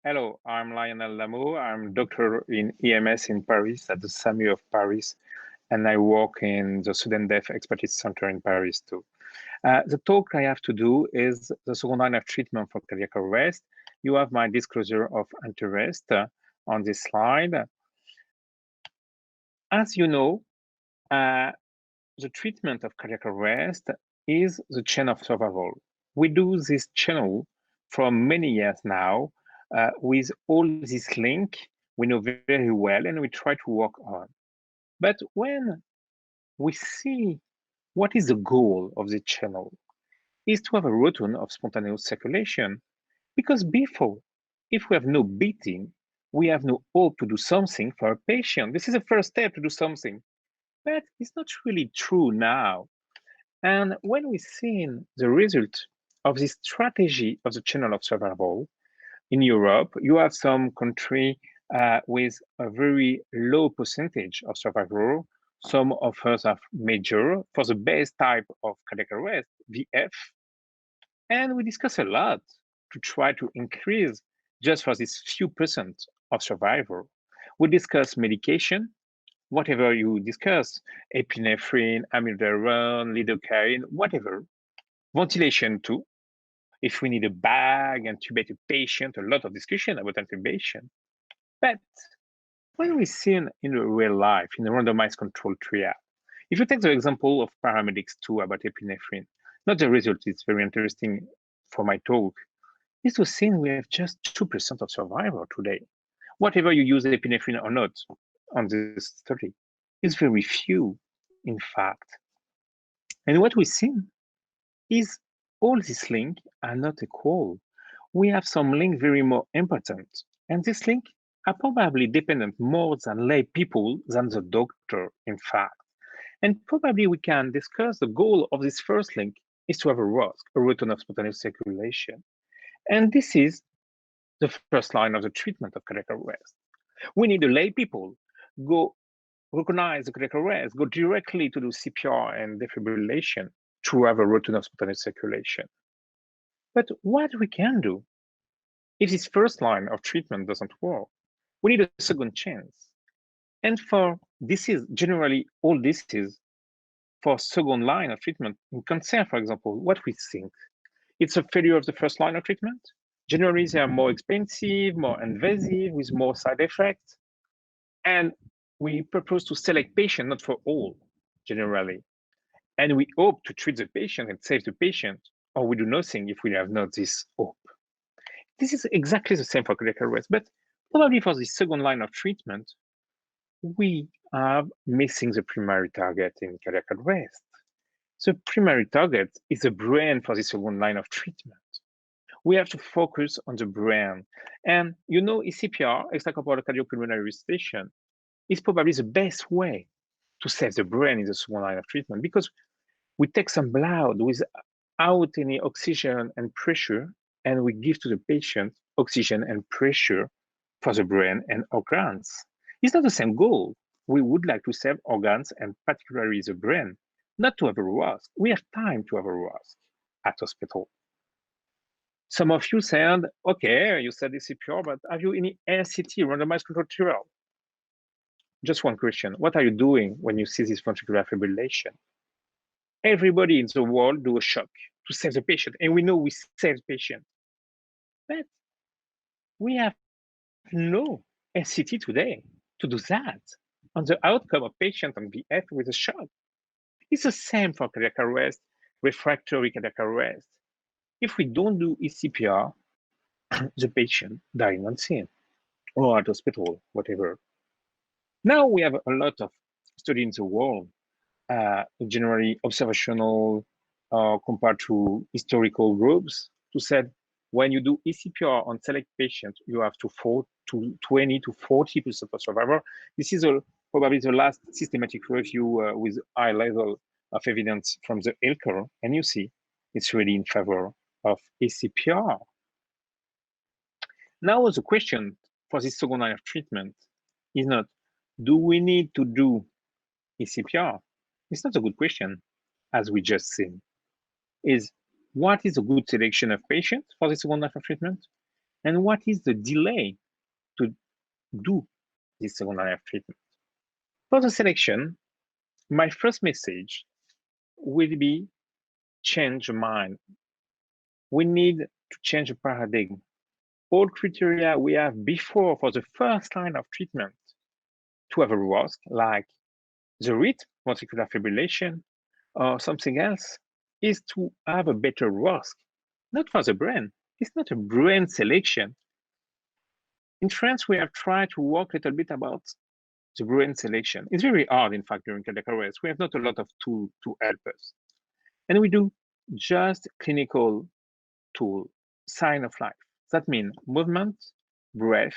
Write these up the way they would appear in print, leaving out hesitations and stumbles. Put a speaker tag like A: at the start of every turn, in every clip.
A: Hello, I'm Lionel Lamhaut. I'm doctor in EMS in Paris at the SAMU of Paris, and I work in the Sudden Death Expertise Center in Paris too. The talk I have to do is the second line of treatment for cardiac arrest. You have my disclosure of interest on this slide. As you know, the treatment of cardiac arrest is the chain of survival. We do this channel for many years now with all this link we know very well and we try to work on. But when we see what is the goal of the channel is to have a routine of spontaneous circulation, because before, if we have no beating, we have no hope to do something for a patient. This is the first step to do something, but it's not really true now. And when we see the result of this strategy of the channel of survival in Europe, you have some country with a very low percentage of survival. Some of us have major for the best type of cardiac arrest, VF. And we discuss a lot to try to increase just for this few percent of survival. We discuss medication, whatever you discuss, epinephrine, amiodarone, lidocaine, whatever. Ventilation too. If we need a bag and intubate a patient, a lot of discussion about intubation. But when we see in real life, in a randomized controlled trial, if you take the example of paramedics too about epinephrine, not the result is very interesting for my talk, is to see we have just 2% of survival today. Whatever you use epinephrine or not on this study, is very few, in fact. And what we see is all these links are not equal. We have some link very more important, and this link are probably dependent more than lay people than the doctor, in fact. And probably we can discuss the goal of this first link is to have a ROSC, a routine of spontaneous circulation. And this is the first line of the treatment of cardiac arrest. We need the lay people go recognize the cardiac arrest, go directly to do CPR and defibrillation to have a routine of spontaneous circulation. But what we can do if this first line of treatment doesn't work, we need a second chance. And for disease, generally all disease, for second line of treatment, in cancer, for example, what we think, it's a failure of the first line of treatment. Generally, they are more expensive, more invasive, with more side effects. And we propose to select patients, not for all, generally. And we hope to treat the patient and save the patient, or we do nothing if we have not this hope. This is exactly the same for cardiac arrest, but probably for the second line of treatment, we are missing the primary target in cardiac arrest. The primary target is the brain for the second line of treatment. We have to focus on the brain. And you know, ECPR, extracorporeal cardiopulmonary resuscitation, is probably the best way to save the brain in the second line of treatment, because we take some blood without any oxygen and pressure, and we give to the patient oxygen and pressure for the brain and organs. It's not the same goal. We would like to save organs and particularly the brain, not to have a ROSC. We have time to have a ROSC at hospital. Some of you said, okay, you said ECPR, but have you any RCT, randomized controlled trial? Just one question. What are you doing when you see this ventricular fibrillation? Everybody in the world do a shock to save the patient, and we know we save the patient. But we have no RCT today to do that on the outcome of patient on VF with a shock. It's the same for cardiac arrest, refractory cardiac arrest. If we don't do ECPR, the patient dying on scene or at hospital, whatever. Now we have a lot of studies in the world, generally observational compared to historical groups, to say when you do ECPR on select patients, you have to 20 to 40% of survival. This is probably the last systematic review with high level of evidence from the ILCR, and you see it's really in favor of ECPR. Now the question for this second line of treatment is not, do we need to do ECPR? It's not a good question, as we just seen. Is what is a good selection of patients for this second line of treatment? And what is the delay to do this second line of treatment? For the selection, my first message will be change your mind. We need to change the paradigm. All criteria we have before for the first line of treatment to have a ROSC, like the rhythm, ventricular fibrillation, or something else, is to have a better ROSC, not for the brain. It's not a brain selection. In France, we have tried to work a little bit about the brain selection. It's very hard, in fact, during cardiac arrest. We have not a lot of tools to help us. And we do just clinical tool, sign of life. That means movement, breath,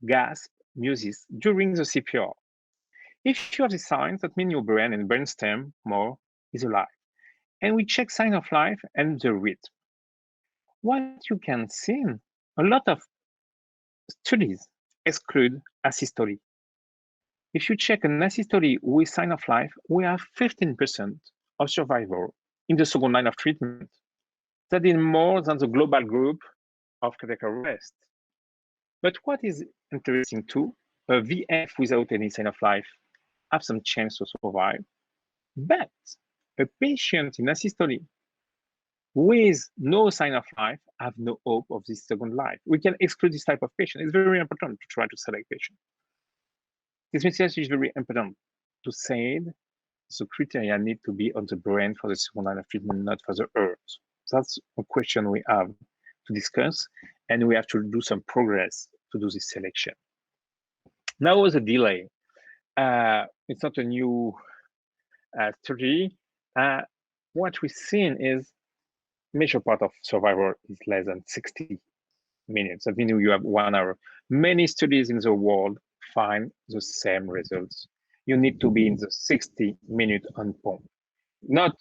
A: gasp, music during the CPR. If you have the signs, that means your brain and brainstem more is alive. And we check sign of life and the rhythm. What you can see, a lot of studies exclude asystole. If you check an asystole with sign of life, we have 15% of survival in the second line of treatment. That is more than the global group of cardiac arrest. But what is interesting too, a VF without any sign of life have some chance to survive, but a patient in asystole with no sign of life have no hope of this second life. We can exclude this type of patient. It's very important to try to select patients. This message is very important to say the criteria need to be on the brain for the second line of treatment, not for the heart. That's a question we have to discuss, and we have to do some progress to do this selection. Now the delay. It's not a new study. What we've seen is major part of survival is less than 60 minutes. That means you have 1 hour. Many studies in the world find the same results. You need to be in the 60-minute endpoint, not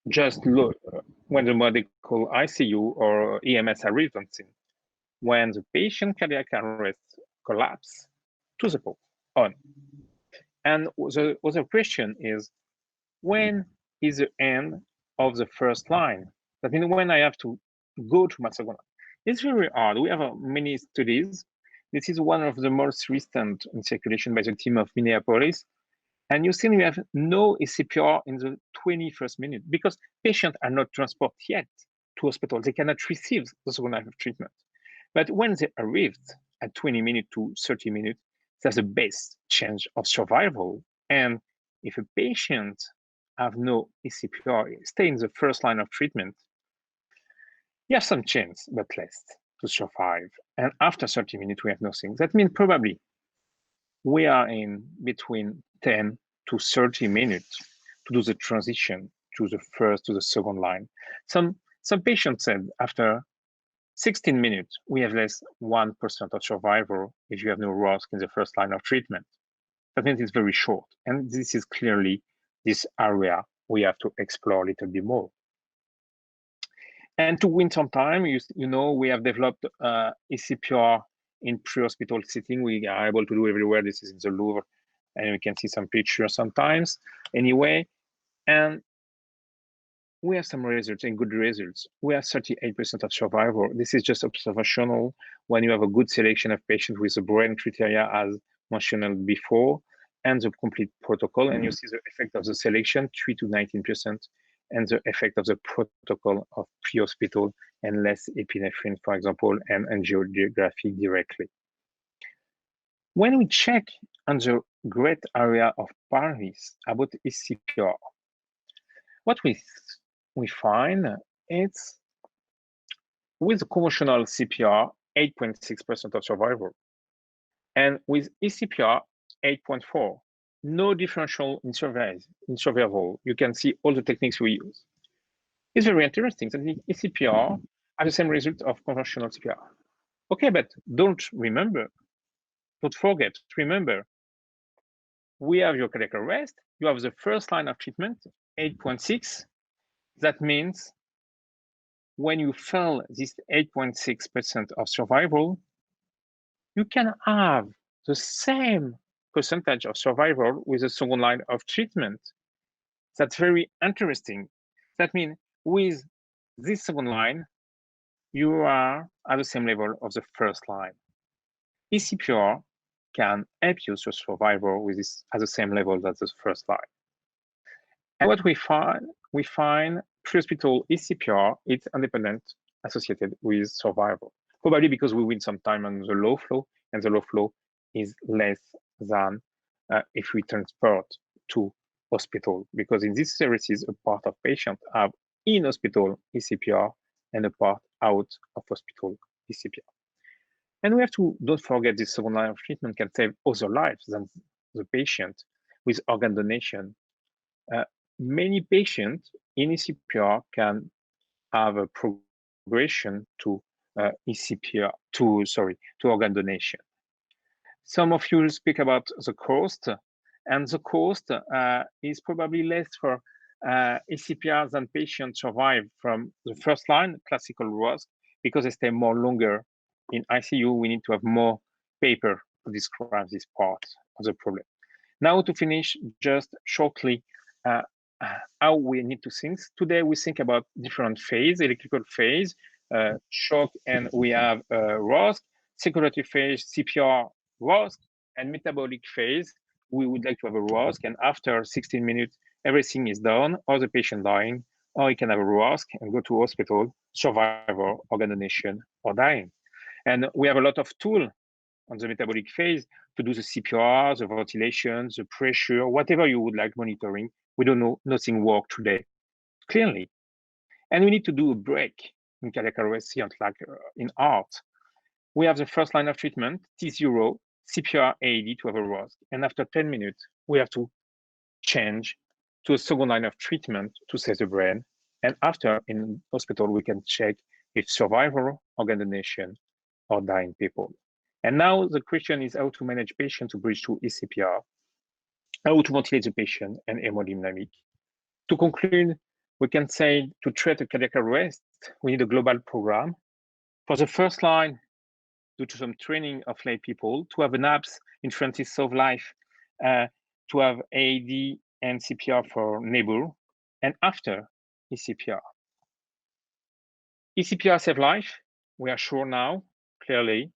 A: just look when the medical ICU or EMS arrives on scene. When the patient cardiac arrest collapse to the pump on. And the other question is, when is the end of the first line? That means when I have to go to my second line. It's very hard. We have many studies. This is one of the most recent in circulation by the team of Minneapolis. And you see we have no ECPR in the 21st minute because patients are not transported yet to hospital. They cannot receive the second line of treatment. But when they arrived at 20 minutes to 30 minutes, that's the best chance of survival. And if a patient have no ECPR, stay in the first line of treatment, you have some chance, but less, to survive. And after 30 minutes, we have nothing. That means probably we are in between 10 to 30 minutes to do the transition to the first to the second line. Some patients said after 16 minutes, we have less 1% of survival if you have no ROSC in the first line of treatment. That means it's very short. And this is clearly this area we have to explore a little bit more. And to win some time, you know, we have developed ECPR in pre-hospital setting. We are able to do everywhere. This is in the Louvre, and we can see some pictures sometimes. Anyway, and we have some results and good results. We have 38% of survival. This is just observational when you have a good selection of patients with the brain criteria as mentioned before, and the complete protocol. And you see the effect of the selection, 3 to 19%, and the effect of the protocol of pre-hospital and less epinephrine, for example, and angiography directly. When we check on the great area of Paris about ECPR, what we find it's with the conventional CPR, 8.6% of survival, and with ECPR, 8.4. No differential in survival. You can see all the techniques we use. It's very interesting that the ECPR have the same result of conventional CPR. Okay, but don't forget, remember, we have your cardiac arrest, you have the first line of treatment, 8.6. That means when you fail this 8.6% of survival, you can have the same percentage of survival with the second line of treatment. That's very interesting. That means with this second line, you are at the same level of the first line. ECPR can help you to survival with this at the same level as the first line. And what we find pre-hospital ECPR is independent associated with survival, probably because we win some time on the low flow, and the low flow is less than if we transport to hospital, because in these services, a part of patients have in-hospital ECPR and a part out of hospital ECPR. And we have to don't forget this second line of treatment can save other lives than the patient with organ donation. Many patients in ECPR can have a progression to ECPR to organ donation. Some of you will speak about the cost, and the cost is probably less for ECPR than patients survive from the first line classical ROSC because they stay more longer in ICU. We need to have more paper to describe this part of the problem. Now to finish, just shortly, how we need to think. Today we think about different phase, electrical phase, shock, and we have ROSC, circulatory phase, CPR, ROSC, and metabolic phase. We would like to have a ROSC, and after 16 minutes, everything is done, or the patient dying, or you can have a ROSC and go to hospital, survival, organ donation, or dying. And we have a lot of tools on the metabolic phase to do the CPR, the ventilation, the pressure, whatever you would like monitoring. We don't know, nothing work today, clearly. And we need to do a break in cardiac arrest, like in heart. We have the first line of treatment, T0, CPR AED to have a ROSC. And after 10 minutes, we have to change to a second line of treatment to save the brain. And after in hospital, we can check if survival, organ donation, or dying people. And now the question is how to manage patients to bridge to ECPR, how to ventilate the patient, and hemodynamic. To conclude, we can say to treat a cardiac arrest, we need a global program. For the first line, due to some training of lay people, to have an apps in Francis of Life, to have AED and CPR for neighbor, and after ECPR. ECPR save life, we are sure now, clearly,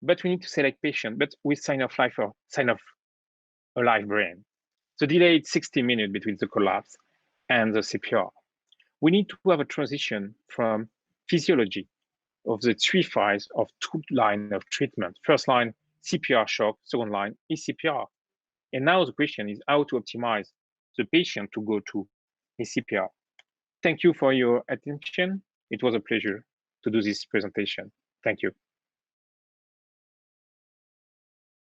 A: but we need to select patient, but with sign of life or sign of a live brain. The delay is 60 minutes between the collapse and the CPR. We need to have a transition from physiology of the three phases of two lines of treatment. First line, CPR shock, second line, ECPR. And now the question is how to optimize the patient to go to ECPR. Thank you for your attention. It was a pleasure to do this presentation. Thank you.